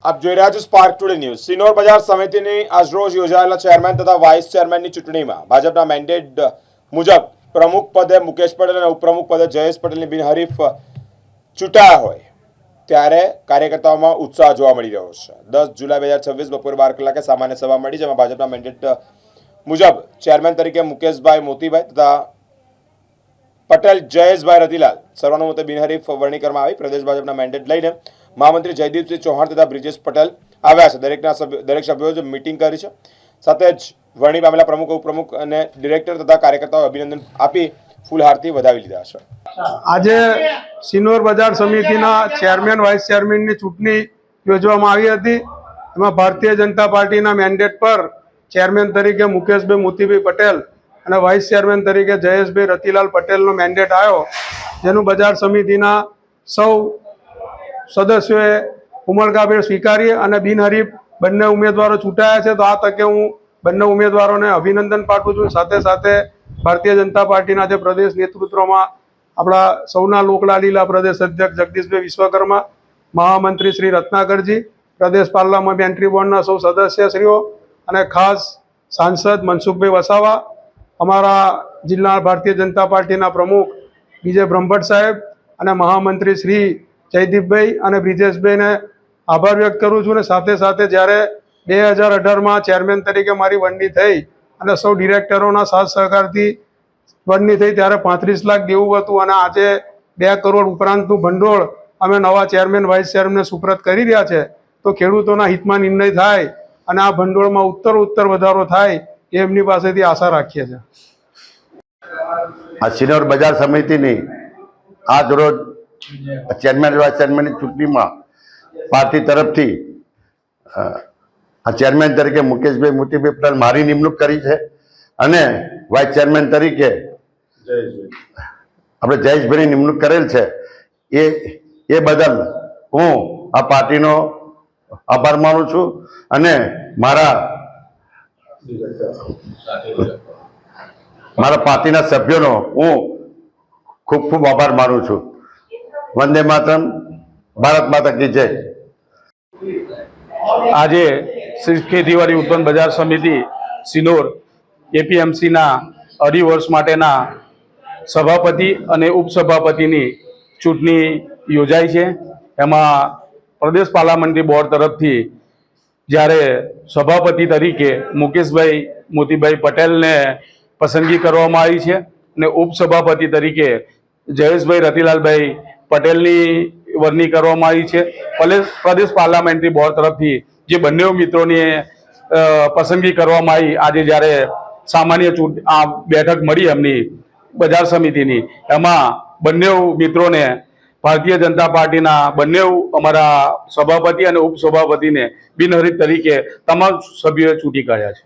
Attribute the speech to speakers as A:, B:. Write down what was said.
A: આપ જોઈ રહ્યા છો સ્પાર્ક ટુડે ન્યૂઝ। સિનોર બજાર સમિતિની આજરોજ યોજાયેલા ચેરમેન તથા વાઇસ ચેરમેનની ચૂંટણીમાં ભાજપના મેન્ડેટ મુજબ પ્રમુખ પદે મુકેશ પટેલ અને ઉપપ્રમુખ પદે જયેશ પટેલની બિનહરીફ ચૂંટાયા હોય ત્યારે કાર્યકર્તાઓમાં ઉત્સાહ જોવા મળી રહ્યો છે। 10 જુલાઈ 2026 બપોરે 12 કલાકે સામાન્ય સભા મળી, જેમાં ભાજપના મેન્ડેટ મુજબ ચેરમેન તરીકે મુકેશભાઈ મોતીભાઈ તથા પટેલ જયેશભાઈ રતિલાલ સર્વાનુમતે બિનહરીફ વરણી કરવામાં આવી। પ્રદેશ ભાજપના મેન્ડેટ લઈને મહામંત્રી જયદીપસિંહ ચૌહાણ તથા બ્રિજેશ પટેલ આવ્યા છે। દરેક સભ્યોએ મિટિંગ કરી છે। સાથે જ વરણી પામેલા પ્રમુખ ઉપપ્રમુખ અને ડિરેક્ટર તથા કાર્યકર્તાઓ અભિનંદન આપી ફૂલહારથી વધાવી લીધા છે।
B: આજે સિનોર બજાર સમિતિના ચેરમેન વાઇસ ચેરમેનની ચૂંટણી યોજવામાં આવી હતી। એમાં ભારતીય જનતા પાર્ટીના મેન્ડેટ પર ચેરમેન તરીકે મુકેશભાઈ મોતીભાઈ પટેલ અને વાઇસ ચેરમેન તરીકે જયેશભાઈ રતિલાલ પટેલનો મેન્ડેટ આવ્યો, જેનું બજાર સમિતિના સૌ સદસ્યોએ ઉમળકાભેર સ્વીકારી અને બિનહરીફ બંને ઉમેદવારો ચૂંટાયા છે। તો આ તકે હું બંને ઉમેદવારોને અભિનંદન પાઠવું છું। સાથે સાથે ભારતીય જનતા પાર્ટીના જે પ્રદેશ નેતૃત્વમાં આપણા સૌના લોકલાડીલા પ્રદેશ અધ્યક્ષ જગદીશભાઈ વિશ્વકર્મા, મહામંત્રી શ્રી રત્નાકરજી, પ્રદેશ પાર્લામેન્ટરી બોર્ડના સૌ સદસ્યશ્રીઓ અને ખાસ સાંસદ મનસુખભાઈ વસાવા, અમારા જિલ્લા ભારતીય જનતા પાર્ટીના પ્રમુખ વિજય બ્રહ્મભટ્ટ સાહેબ અને મહામંત્રી શ્રી જયદીપભાઈ અને બ્રિજેશભાઈને આભાર વ્યક્ત કરું છું। અને સાથે સાથે જ્યારે 2018માં ચેરમેન તરીકે મારી વરણી થઈ અને સૌ ડિરેક્ટરોના સાથ સહકારથી વરણી થઈ ત્યારે 35 લાખ દેવું હતું અને આજે 2 કરોડ ઉપરાંતનું ભંડોળ અમે નવા ચેરમેન વાઇસ ચેરમેનને સુપ્રત કરી રહ્યા છે। તો ખેડૂતોના હિતમાં નિર્ણય થાય અને આ ભંડોળમાં ઉત્તર વધારો થાય એ એમની પાસેથી આશા રાખીએ છીએ।
C: આ સિનોર બજાર સમિતિની આજ રોજ ચેરમેન વાઇસ ચેરમેનની ચૂંટણીમાં પાર્ટી તરફથી આ ચેરમેન તરીકે મુકેશભાઈ મોતીભાઈ પટેલ મારી નિમણૂક કરી છે અને વાઇસ ચેરમેન તરીકે આપણે જયેશભાઈની નિમણૂક કરેલ છે। એ બદલ હું આ પાર્ટીનો આભાર માનું છું અને મારા પાર્ટીના સભ્યોનો હું ખૂબ ખૂબ આભાર માનું છું। વંદે માતરમ, ભારત માતા કી જય।
D: આજે શ્રી ખેતીવાડી ઉત્પન્ન બજાર સમિતિ સિનોર એપીએમસીના 2.5 વર્ષ માટેના સભાપતિ અને ઉપસભાપતિની ચૂંટણી યોજાઈ છે। એમાં પ્રદેશ પાર્લામેન્ટરી બોર્ડ તરફથી જ્યારે સભાપતિ તરીકે મુકેશભાઈ મોતીભાઈ પટેલને પસંદગી કરવામાં આવી છે અને ઉપસભાપતિ તરીકે જયેશભાઈ રતિલાલભાઈ પટેલની વરણી કરવામાં આવી છે। પ્રદેશ પાર્લામેન્ટરી બોર્ડ તરફથી જે બંને મિત્રોની પસંદગી કરવામાં આવી, આજે જ્યારે સામાન્ય આ બેઠક મળી એમની બજાર સમિતિની, એમાં બંને મિત્રોને ભારતીય જનતા પાર્ટીના બંને અમારા સભાપતિ અને ઉપસભાપતિને બિનહરીફ તરીકે તમામ સભ્યોએ ચૂંટી કાઢ્યા છે।